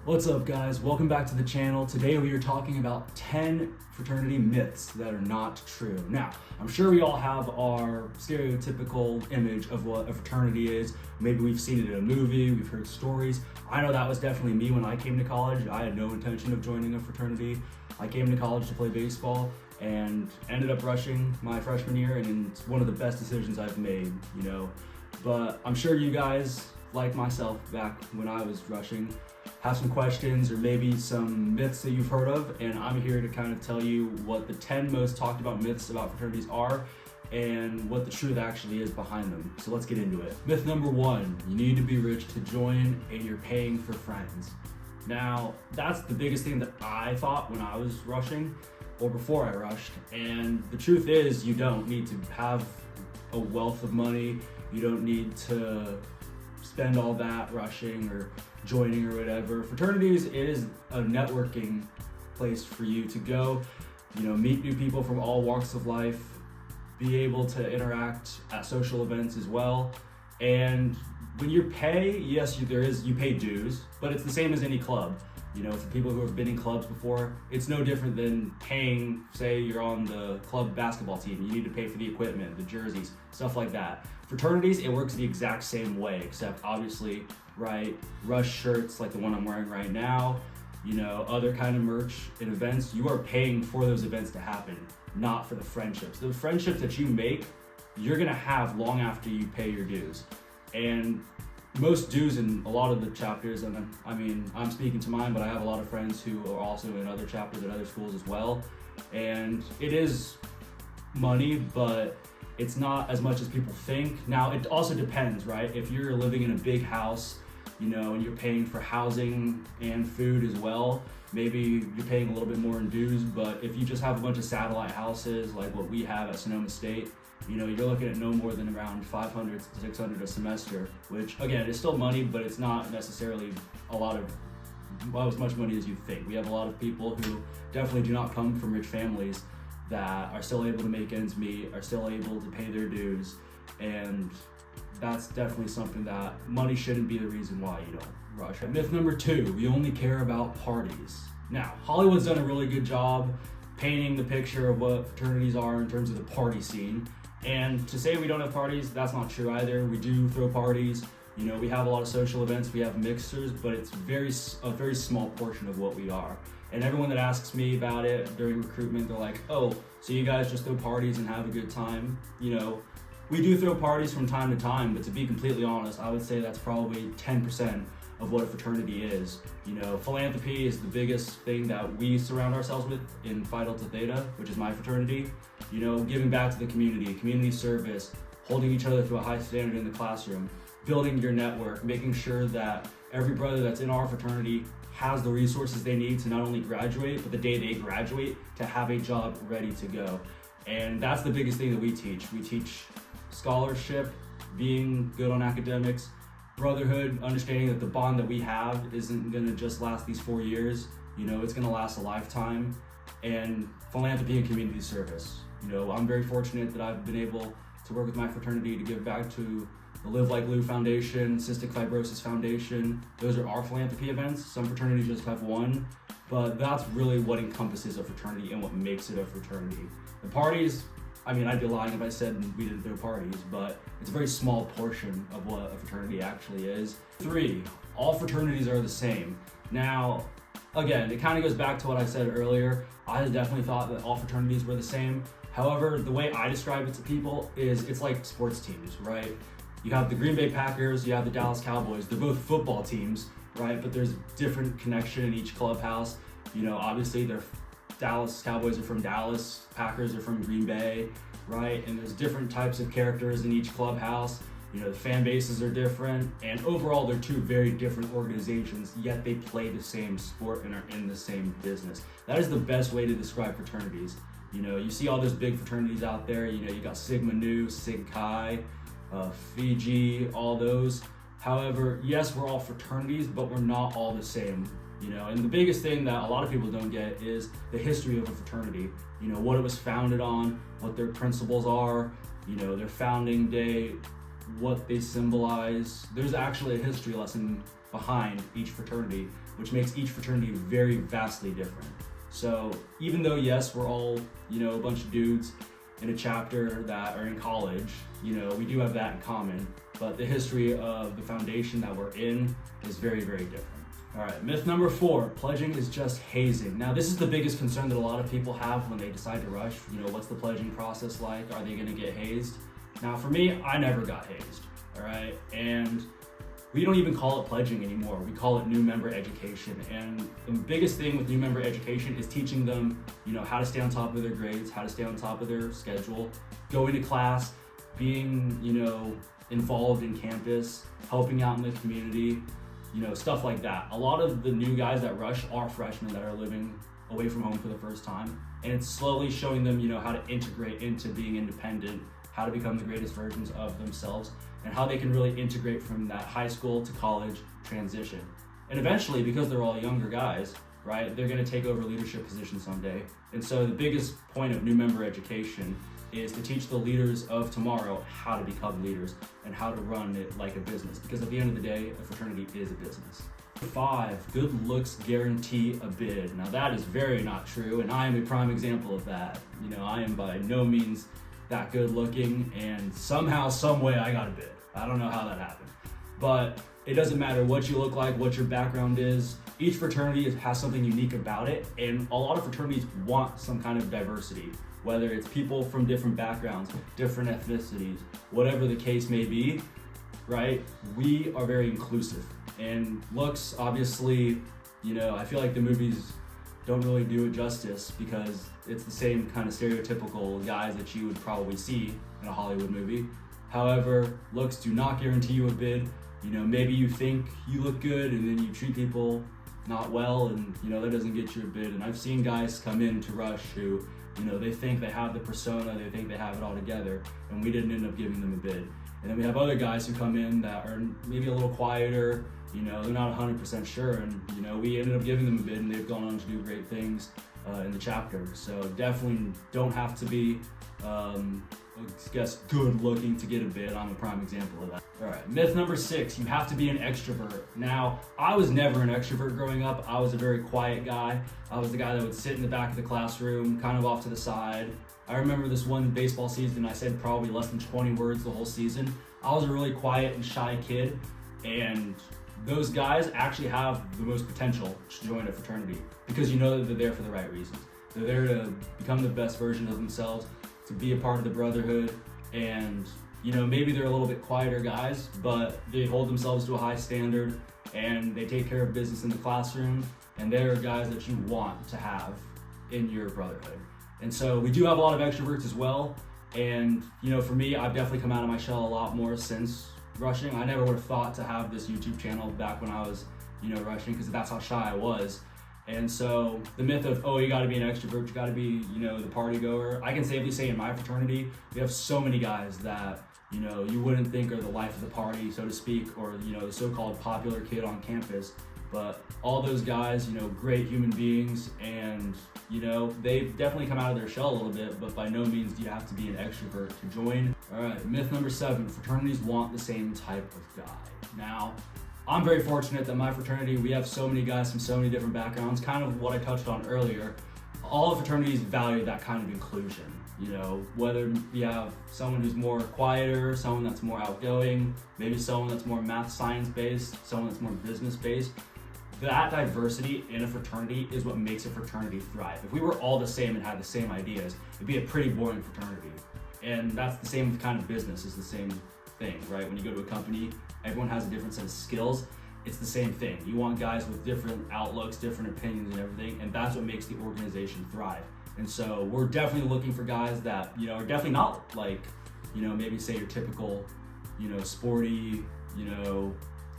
What's up, guys? Welcome back to the channel. Today we are talking about 10 fraternity myths that are not true. Now, I'm sure we all have our stereotypical image of what a fraternity is. Maybe we've seen it in a movie, we've heard stories. I know that was definitely me when I came to college. I had no intention of joining a fraternity. I came to college to play baseball and ended up rushing my freshman year, and it's one of the best decisions I've made, But I'm sure you guys, like myself back when I was rushing, have some questions or maybe some myths that you've heard of, and I'm here to kind of tell you what the 10 most talked about myths about fraternities are and what the truth actually is behind them. So let's get into it. Myth number 1, you need to be rich to join and you're paying for friends. Now, that's the biggest thing that I thought when I was rushing or before I rushed, and the truth is you don't need to have a wealth of money. You don't need to spend all that rushing or joining or whatever. Fraternities is a networking place for you to go, meet new people from all walks of life, be able to interact at social events as well. And when you pay, yes, you pay dues, but it's the same as any club. For people who have been in clubs before, it's no different than paying, say you're on the club basketball team, you need to pay for the equipment, the jerseys, stuff like that. Fraternities, it works the exact same way, except obviously, right, rush shirts like the one I'm wearing right now, other kind of merch and events, you are paying for those events to happen, not for the friendships. The friendships that you make, you're gonna have long after you pay your dues. And most dues in a lot of the chapters, and I'm speaking to mine, but I have a lot of friends who are also in other chapters at other schools as well. And it is money, but it's not as much as people think. Now, it also depends, right? If you're living in a big house, and you're paying for housing and food as well, maybe you're paying a little bit more in dues. But if you just have a bunch of satellite houses like what we have at Sonoma State, you're looking at no more than around $500 to $600 a semester, which again is still money, but it's not necessarily as much money as you think. We have a lot of people who definitely do not come from rich families that are still able to make ends meet, are still able to pay their dues, and that's definitely something that money shouldn't be the reason why you don't rush. Myth number 2, we only care about parties. Now, Hollywood's done a really good job painting the picture of what fraternities are in terms of the party scene. And to say we don't have parties, that's not true either. We do throw parties. We have a lot of social events, we have mixers, but it's a very small portion of what we are. And everyone that asks me about it during recruitment, they're like, oh, so you guys just throw parties and have a good time? We do throw parties from time to time, but to be completely honest, I would say that's probably 10% of what a fraternity is. Philanthropy is the biggest thing that we surround ourselves with in Phi Delta Theta, which is my fraternity. Giving back to the community service, holding each other to a high standard in the classroom, building your network, making sure that every brother that's in our fraternity has the resources they need to not only graduate, but the day they graduate, to have a job ready to go. And that's the biggest thing that we teach. We teach scholarship, being good on academics, brotherhood, understanding that the bond that we have isn't gonna just last these 4 years, it's gonna last a lifetime, and philanthropy and community service. I'm very fortunate that I've been able to work with my fraternity to give back to the Live Like Lou Foundation, Cystic Fibrosis Foundation. Those are our philanthropy events. Some fraternities just have one, but that's really what encompasses a fraternity and what makes it a fraternity. The parties, I'd be lying if I said we didn't throw parties, but it's a very small portion of what a fraternity actually is. 3, all fraternities are the same. Now, again, it kind of goes back to what I said earlier. I definitely thought that all fraternities were the same. However, the way I describe it to people is it's like sports teams, right? You have the Green Bay Packers, you have the Dallas Cowboys. They're both football teams, right? But there's different connection in each clubhouse. Obviously they're Dallas Cowboys are from Dallas, Packers are from Green Bay, right? And there's different types of characters in each clubhouse. The fan bases are different, and overall they're two very different organizations, yet they play the same sport and are in the same business. That is the best way to describe fraternities. You see all those big fraternities out there, you got Sigma Nu, Sig Chi, Fiji, all those. However, yes, we're all fraternities, but we're not all the same. And the biggest thing that a lot of people don't get is the history of a fraternity. What it was founded on, what their principles are, their founding day, what they symbolize. There's actually a history lesson behind each fraternity, which makes each fraternity very vastly different. So even though, yes, we're all, a bunch of dudes in a chapter that are in college, we do have that in common, but the history of the foundation that we're in is very, very different. All right, myth number 4, pledging is just hazing. Now, this is the biggest concern that a lot of people have when they decide to rush. What's the pledging process like? Are they gonna get hazed? Now, for me, I never got hazed, all right? And we don't even call it pledging anymore. We call it new member education. And the biggest thing with new member education is teaching them, how to stay on top of their grades, how to stay on top of their schedule, going to class, being, involved in campus, helping out in the community, stuff like that. A lot of the new guys that rush are freshmen that are living away from home for the first time. And it's slowly showing them, how to integrate into being independent, how to become the greatest versions of themselves, and how they can really integrate from that high school to college transition. And eventually, because they're all younger guys, right, they're gonna take over leadership positions someday. And so the biggest point of new member education is to teach the leaders of tomorrow how to become leaders and how to run it like a business. Because at the end of the day, a fraternity is a business. 5, good looks guarantee a bid. Now that is very not true, and I am a prime example of that. I am by no means that good looking, and somehow, some way I got a bid. I don't know how that happened. But it doesn't matter what you look like, what your background is. Each fraternity has something unique about it, and a lot of fraternities want some kind of diversity, whether it's people from different backgrounds, different ethnicities, whatever the case may be, right? We are very inclusive. And looks, obviously, I feel like the movies don't really do it justice because it's the same kind of stereotypical guys that you would probably see in a Hollywood movie. However, looks do not guarantee you a bid. Maybe you think you look good and then you treat people not well, and that doesn't get you a bid. And I've seen guys come in to rush who, they think they have the persona, they think they have it all together, and we didn't end up giving them a bid. And then we have other guys who come in that are maybe a little quieter, they're not 100% sure, and we ended up giving them a bid, and they've gone on to do great things in the chapter. So definitely don't have to be, good looking to get a bid. I'm a prime example of that. All right, myth number 6, you have to be an extrovert. Now, I was never an extrovert growing up. I was a very quiet guy. I was the guy that would sit in the back of the classroom, kind of off to the side. I remember this one baseball season, I said probably less than 20 words the whole season. I was a really quiet and shy kid, and those guys actually have the most potential to join a fraternity because that they're there for the right reasons. They're there to become the best version of themselves, to be a part of the brotherhood, and maybe they're a little bit quieter guys, but they hold themselves to a high standard and they take care of business in the classroom, and they're guys that you want to have in your brotherhood. And so we do have a lot of extroverts as well, and for me, I've definitely come out of my shell a lot more since rushing. I never would have thought to have this YouTube channel back when I was rushing, because that's how shy I was. And so the myth of, you gotta be an extrovert, you gotta be, the party goer. I can safely say in my fraternity, we have so many guys that, you wouldn't think are the life of the party, so to speak, or, the so-called popular kid on campus. But all those guys, great human beings, and, they've definitely come out of their shell a little bit, but by no means do you have to be an extrovert to join. All right, myth number 7, fraternities want the same type of guy. Now, I'm very fortunate that my fraternity, we have so many guys from so many different backgrounds, kind of what I touched on earlier. All the fraternities value that kind of inclusion, whether you have someone who's more quieter, someone that's more outgoing, maybe someone that's more math science based, someone that's more business based. That diversity in a fraternity is what makes a fraternity thrive. If we were all the same and had the same ideas, it'd be a pretty boring fraternity. And that's the same with kind of business, is the same thing, right? When you go to a company, everyone has a different set of skills. It's the same thing. You want guys with different outlooks, different opinions and everything, and that's what makes the organization thrive. And so we're definitely looking for guys that, are definitely not like, maybe say your typical, sporty,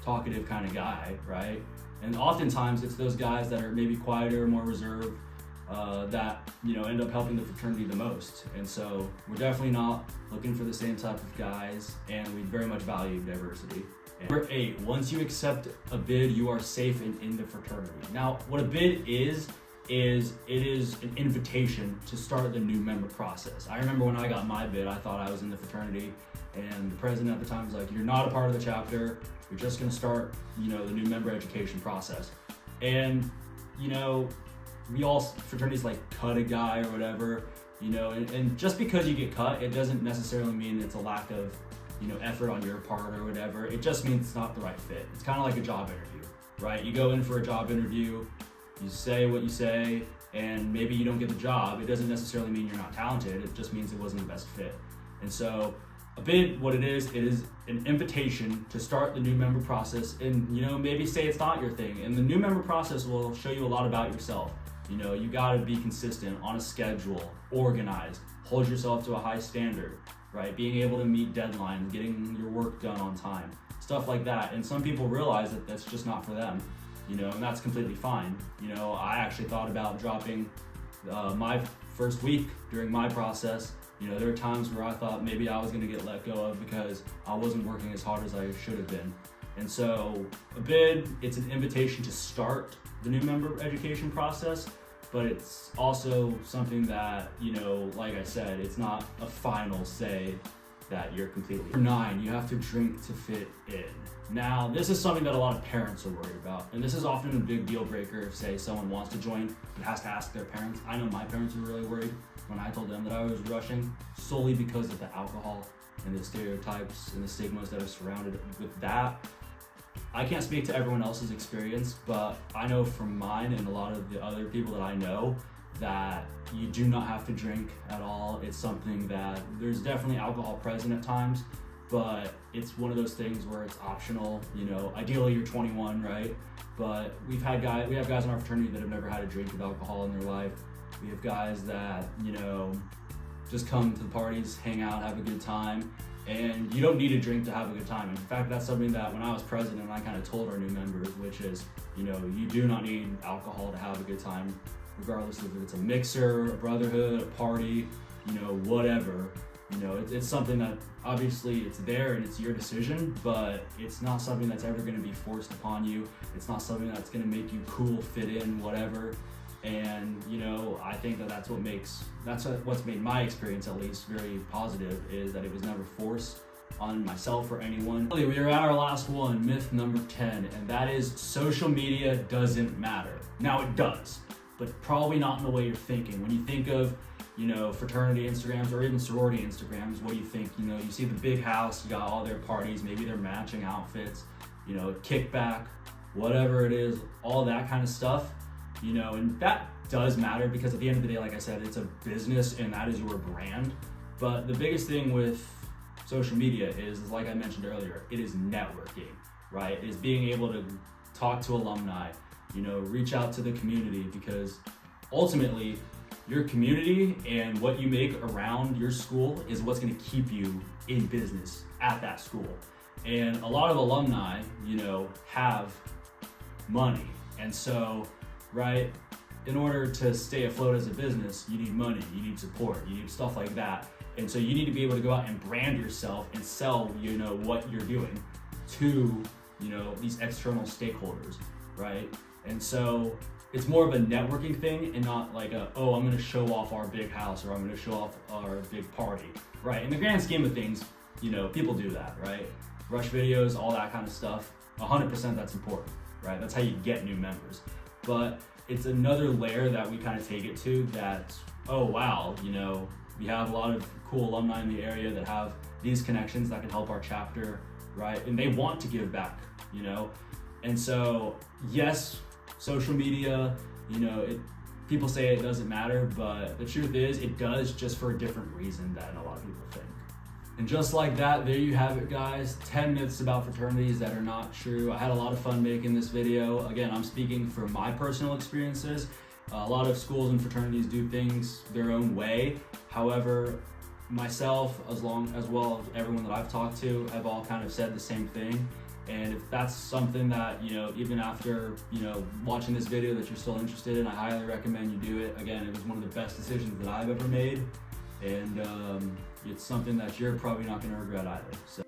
talkative kind of guy, right? And oftentimes it's those guys that are maybe quieter, more reserved, that end up helping the fraternity the most. And so we're definitely not looking for the same type of guys, and we very much value diversity. And number 8, once you accept a bid, you are safe and in the fraternity. Now, what a bid is is it is an invitation to start the new member process. I remember when I got my bid, I thought I was in the fraternity, and the president at the time was like, "You're not a part of the chapter. You're just going to start, the new member education process." And we all fraternities like cut a guy or whatever, and just because you get cut, it doesn't necessarily mean it's a lack of effort on your part or whatever. It just means it's not the right fit. It's kind of like a job interview, right? You go in for a job interview, you say what you say, and maybe you don't get the job. It doesn't necessarily mean you're not talented. It just means it wasn't the best fit. And so a bid, what it is an invitation to start the new member process, and maybe say it's not your thing. And the new member process will show you a lot about yourself. You got to be consistent, on a schedule, organized, hold yourself to a high standard, right? Being able to meet deadlines, getting your work done on time, stuff like that. And some people realize that that's just not for them, and that's completely fine. I actually thought about dropping my first week during my process. There were times where I thought maybe I was going to get let go of because I wasn't working as hard as I should have been. And so a bid, it's an invitation to start the new member education process, but it's also something that, like I said, it's not a final say that you're completely. Number 9, you have to drink to fit in. Now, this is something that a lot of parents are worried about, and this is often a big deal breaker if, say, someone wants to join but has to ask their parents. I know my parents were really worried when I told them that I was rushing, solely because of the alcohol and the stereotypes and the stigmas that are surrounded with that. I can't speak to everyone else's experience, but I know from mine and a lot of the other people that I know that you do not have to drink at all. It's something that there's definitely alcohol present at times, but it's one of those things where it's optional. Ideally you're 21, right? But we have guys in our fraternity that have never had a drink of alcohol in their life. We have guys that, just come to the parties, hang out, have a good time. And you don't need a drink to have a good time. In fact, that's something that when I was president, I kind of told our new members, which is, you do not need alcohol to have a good time, regardless of if it's a mixer, a brotherhood, a party, whatever. It's something that obviously it's there and it's your decision, but it's not something that's ever going to be forced upon you. It's not something that's going to make you cool, fit in, whatever. And I think that's what's made my experience at least very positive, is that it was never forced on myself or anyone. We are at our last one, myth number 10, and that is social media doesn't matter. Now it does, but probably not in the way you're thinking. When you think of fraternity Instagrams or even sorority Instagrams, what do you think? You see the big house, you got all their parties, maybe their matching outfits, kickback, whatever it is, all that kind of stuff. And that does matter because at the end of the day, like I said, it's a business and that is your brand. But the biggest thing with social media is like I mentioned earlier, it is networking, right? It is being able to talk to alumni, reach out to the community, because ultimately your community and what you make around your school is what's going to keep you in business at that school. And a lot of alumni, have money. And so, right, in order to stay afloat as a business, you need money, you need support, you need stuff like that. And so you need to be able to go out and brand yourself and sell, what you're doing to, these external stakeholders, right? And so it's more of a networking thing and not like I'm going to show off our big house or I'm going to show off our big party, right? In the grand scheme of things, people do that, right? Rush videos, all that kind of stuff, 100% that's important, right? That's how you get new members. But it's another layer that we kind of take it to that, oh wow, we have a lot of cool alumni in the area that have these connections that can help our chapter, right? And they want to give back, And so, yes, social media, people say it doesn't matter, but the truth is it does, just for a different reason than a lot of people think. And just like that, there you have it, guys. 10 myths about fraternities that are not true. I had a lot of fun making this video. Again, I'm speaking from my personal experiences. A lot of schools and fraternities do things their own way. However, myself, as well as everyone that I've talked to, have all kind of said the same thing. And if that's something that, even after, watching this video that you're still interested in, I highly recommend you do it. Again, it was one of the best decisions that I've ever made. And it's something that you're probably not going to regret either. So.